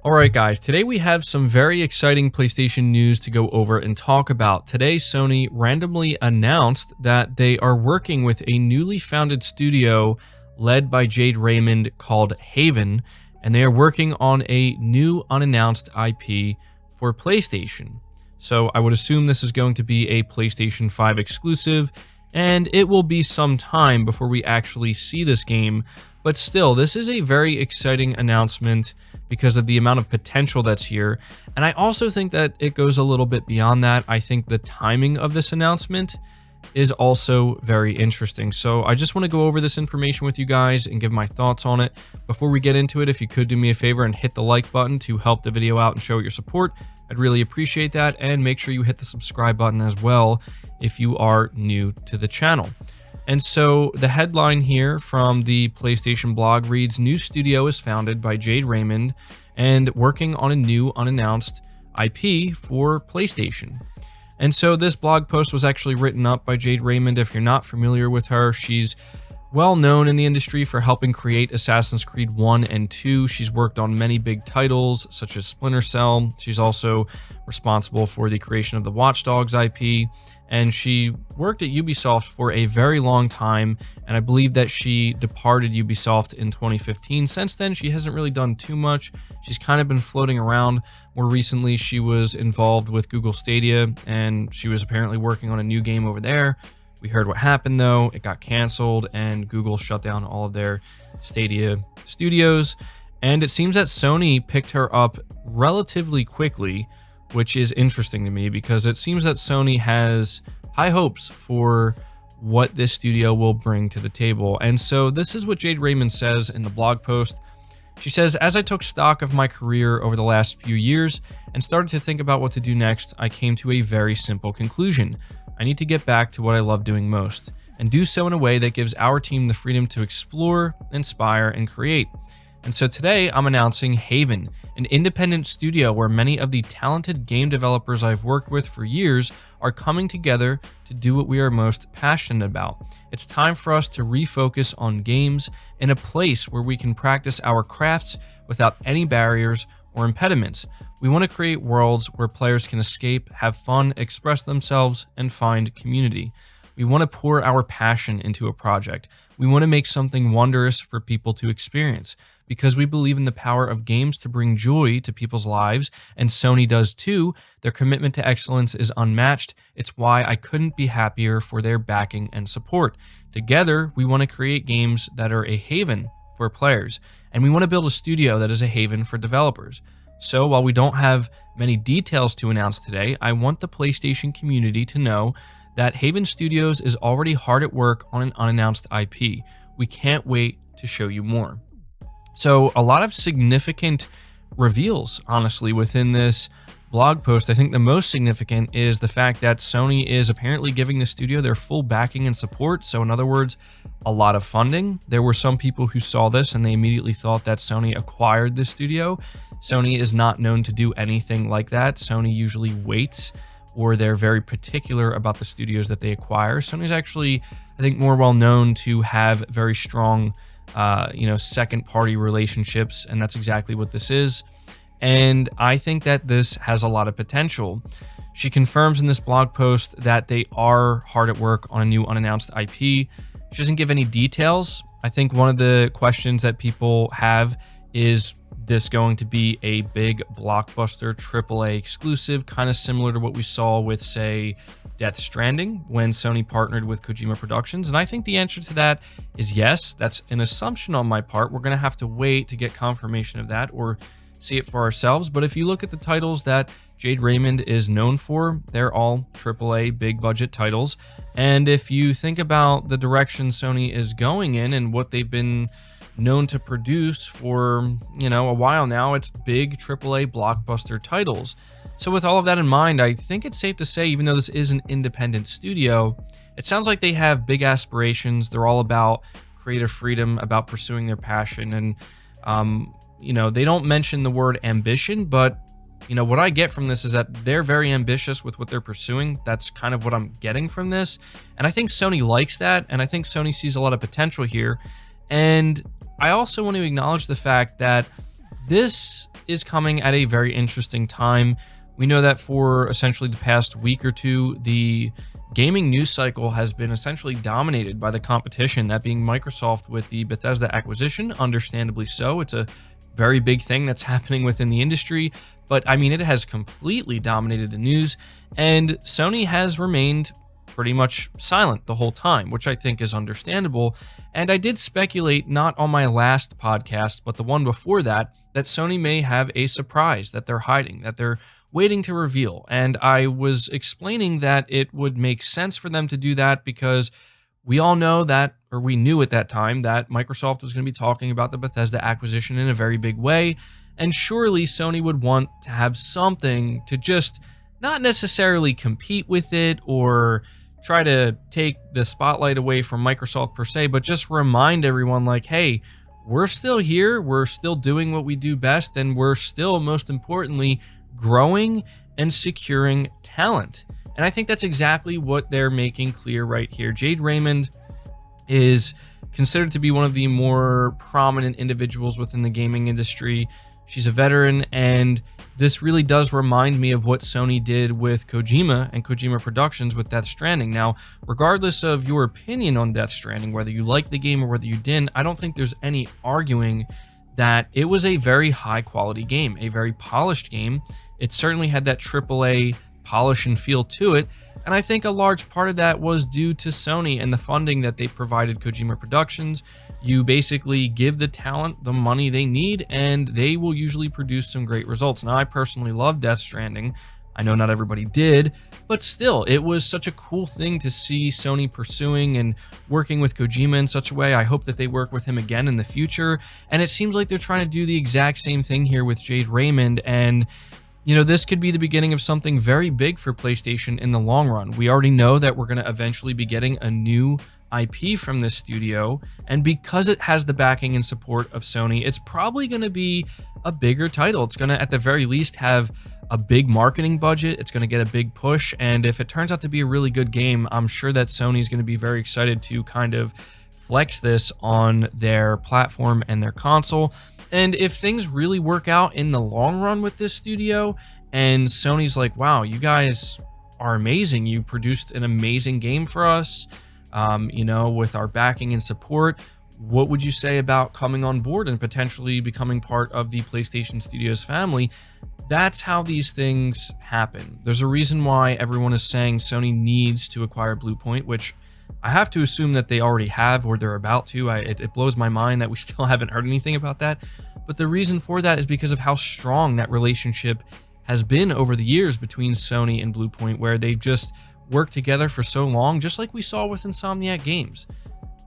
Alright guys, today we have some very exciting PlayStation news to go over and talk about. Today, Sony randomly announced that they are working with a newly founded studio led by Jade Raymond called Haven, and they are working on a new unannounced IP for PlayStation. So I would assume this is going to be a PlayStation 5 exclusive, and it will be some time before we actually see this game. But still, this is a very exciting announcement because of the amount of potential that's here. And I also think that it goes a little bit beyond that. I think the timing of this announcement is also very interesting. So I just want to go over this information with you guys and give my thoughts on it. Before we get into it, if you could do me a favor and hit the like button to help the video out and show your support, I'd really appreciate that. And make sure you hit the subscribe button as well if you are new to the channel. And so the headline here from the PlayStation blog reads, "New studio is founded by Jade Raymond and working on a new unannounced IP for PlayStation." And so this blog post was actually written up by Jade Raymond. If you're not familiar with her, she's well known in the industry for helping create Assassin's Creed 1 and 2. She's worked on many big titles such as Splinter Cell. She's also responsible for the creation of the Watch Dogs IP. And she worked at Ubisoft for a very long time, and I believe that she departed Ubisoft in 2015. Since then, she hasn't really done too much. She's kind of been floating around. More recently, she was involved with Google Stadia, and she was apparently working on a new game over there. We heard what happened, though. It got canceled, and Google shut down all of their Stadia studios. And it seems that Sony picked her up relatively quickly, which is interesting to me because it seems that Sony has high hopes for what this studio will bring to the table. And so this is what Jade Raymond says in the blog post. She says, "As I took stock of my career over the last few years and started to think about what to do next, I came to a very simple conclusion. I need to get back to what I love doing most and do so in a way that gives our team the freedom to explore, inspire, and create. And so today I'm announcing Haven, an independent studio where many of the talented game developers I've worked with for years are coming together to do what we are most passionate about. It's time for us to refocus on games in a place where we can practice our crafts without any barriers or impediments. We want to create worlds where players can escape, have fun, express themselves, and find community. We want to pour our passion into a project. We want to make something wondrous for people to experience. Because we believe in the power of games to bring joy to people's lives, and Sony does too. Their commitment to excellence is unmatched. It's why I couldn't be happier for their backing and support. Together, we want to create games that are a haven for players, and we want to build a studio that is a haven for developers. So while we don't have many details to announce today, I want the PlayStation community to know that Haven Studios is already hard at work on an unannounced IP. We can't wait to show you more." So a lot of significant reveals, honestly, within this blog post. I think the most significant is the fact that Sony is apparently giving the studio their full backing and support. So in other words, a lot of funding. There were some people who saw this and they immediately thought that Sony acquired the studio. Sony is not known to do anything like that. Sony usually waits, or they're very particular about the studios that they acquire. Sony's actually, I think, more well known to have very strong second party relationships, and that's exactly what this is. And I think that this has a lot of potential. She confirms in this blog post that they are hard at work on a new unannounced IP. She doesn't give any details. I think one of the questions that people have is this going to be a big blockbuster AAA exclusive, kind of similar to what we saw with, say, Death Stranding when Sony partnered with Kojima Productions? And I think the answer to that is yes. That's an assumption on my part. We're going to have to wait to get confirmation of that or see it for ourselves. But if you look at the titles that Jade Raymond is known for, they're all AAA big budget titles. And if you think about the direction Sony is going in and what they've been known to produce for, a while now, it's big AAA blockbuster titles. So with all of that in mind, I think it's safe to say, even though this is an independent studio, it sounds like they have big aspirations. They're all about creative freedom, about pursuing their passion. And, they don't mention the word ambition, but what I get from this is that they're very ambitious with what they're pursuing. That's kind of what I'm getting from this. And I think Sony likes that. And I think Sony sees a lot of potential here. And I also want to acknowledge the fact that this is coming at a very interesting time. We know that for essentially the past week or two, the gaming news cycle has been essentially dominated by the competition, that being Microsoft with the Bethesda acquisition. Understandably so. It's a very big thing that's happening within the industry, but I mean, it has completely dominated the news, and Sony has remained pretty much silent the whole time, which I think is understandable. And I did speculate, not on my last podcast, but the one before that, that Sony may have a surprise that they're hiding, that they're waiting to reveal. And I was explaining that it would make sense for them to do that because we all know that, or we knew at that time, that Microsoft was going to be talking about the Bethesda acquisition in a very big way. And surely Sony would want to have something to just not necessarily compete with it or try to take the spotlight away from Microsoft per se, but just remind everyone like, hey, we're still here, we're still doing what we do best, and we're still, most importantly, growing and securing talent. And I think that's exactly what they're making clear right here. Jade Raymond is considered to be one of the more prominent individuals within the gaming industry. She's a veteran, and this really does remind me of what Sony did with Kojima and Kojima Productions with Death Stranding. Now, regardless of your opinion on Death Stranding, whether you like the game or whether you didn't, I don't think there's any arguing that it was a very high quality game, a very polished game. It certainly had that AAA polish and feel to it, and I think a large part of that was due to Sony and the funding that they provided Kojima Productions. You basically give the talent the money they need, and they will usually produce some great results. Now, I personally love Death Stranding. I know not everybody did, but still, it was such a cool thing to see Sony pursuing and working with Kojima in such a way. I hope that they work with him again in the future, and it seems like they're trying to do the exact same thing here with Jade Raymond, and you know, this could be the beginning of something very big for PlayStation in the long run. We already know that we're going to eventually be getting a new IP from this studio, and because it has the backing and support of Sony, it's probably going to be a bigger title. It's going to, at the very least, have a big marketing budget. It's going to get a big push, and if it turns out to be a really good game, I'm sure that Sony's going to be very excited to kind of flex this on their platform and their console. And if things really work out in the long run with this studio, and Sony's like, wow, you guys are amazing. You produced an amazing game for us, you know, with our backing and support. What would you say about coming on board and potentially becoming part of the PlayStation Studios family? That's how these things happen. There's a reason why everyone is saying Sony needs to acquire Bluepoint, which I have to assume that they already have or they're about to. It blows my mind that we still haven't heard anything about that. But the reason for that is because of how strong that relationship has been over the years between Sony and Bluepoint, where they've just worked together for so long, just like we saw with Insomniac Games.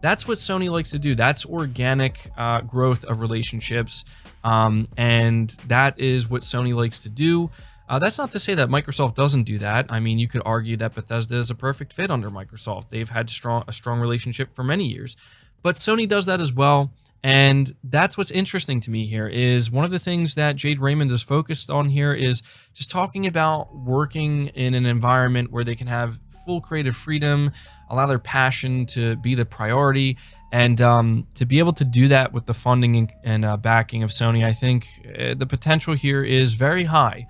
That's what Sony likes to do. That's organic growth of relationships, and that is what Sony likes to do. That's not to say that Microsoft doesn't do that. I mean, you could argue that Bethesda is a perfect fit under Microsoft. They've had a strong relationship for many years, but Sony does that as well. And that's what's interesting to me here is one of the things that Jade Raymond is focused on here is just talking about working in an environment where they can have full creative freedom, allow their passion to be the priority, and to be able to do that with the funding and backing of Sony. I think the potential here is very high.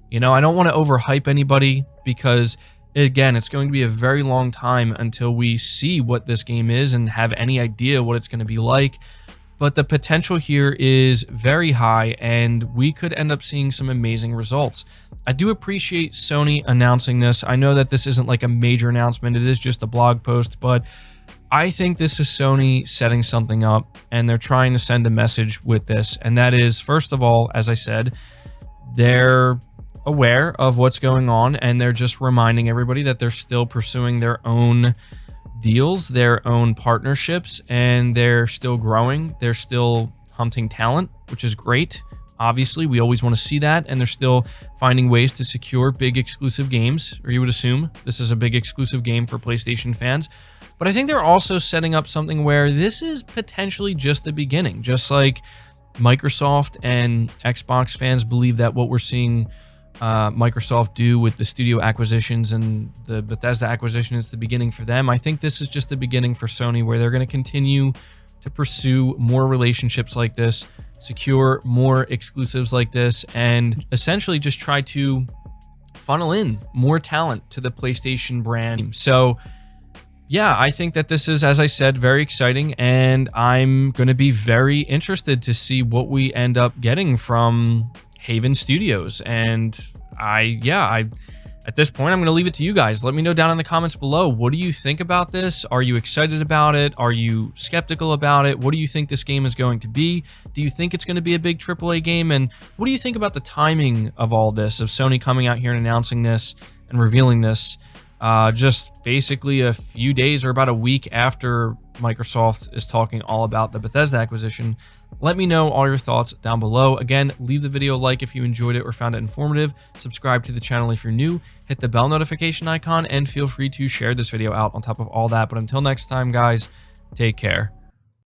You know, I don't want to overhype anybody because, again, it's going to be a very long time until we see what this game is and have any idea what it's going to be like. But the potential here is very high, and we could end up seeing some amazing results. I do appreciate Sony announcing this. I know that this isn't like a major announcement. It is just a blog post, but I think this is Sony setting something up, and they're trying to send a message with this. And that is, first of all, as I said, they're aware of what's going on, and they're just reminding everybody that they're still pursuing their own deals, their own partnerships, and they're still growing. They're still hunting talent, which is great. Obviously, we always want to see that, and they're still finding ways to secure big exclusive games, or you would assume this is a big exclusive game for PlayStation fans. But I think they're also setting up something where this is potentially just the beginning. Just like Microsoft and Xbox fans believe that what we're seeing Microsoft do with the studio acquisitions and the Bethesda acquisition is the beginning for them. I think this is just the beginning for Sony, where they're going to continue to pursue more relationships like this, secure more exclusives like this, and essentially just try to funnel in more talent to the PlayStation brand. So yeah, I think that this is, as I said, very exciting, and I'm going to be very interested to see what we end up getting from Haven Studios. And at this point, I'm going to leave it to you guys. Let me know down in the comments below. What do you think about this? Are you excited about it? Are you skeptical about it? What do you think this game is going to be? Do you think it's going to be a big AAA game? And what do you think about the timing of all this, of Sony coming out here and announcing this and revealing this just basically a few days or about a week after Microsoft is talking all about the Bethesda acquisition? Let me know all your thoughts down below. Again, leave the video a like if you enjoyed it or found it informative. Subscribe to the channel if you're new. Hit the bell notification icon and feel free to share this video out on top of all that. But until next time, guys, take care.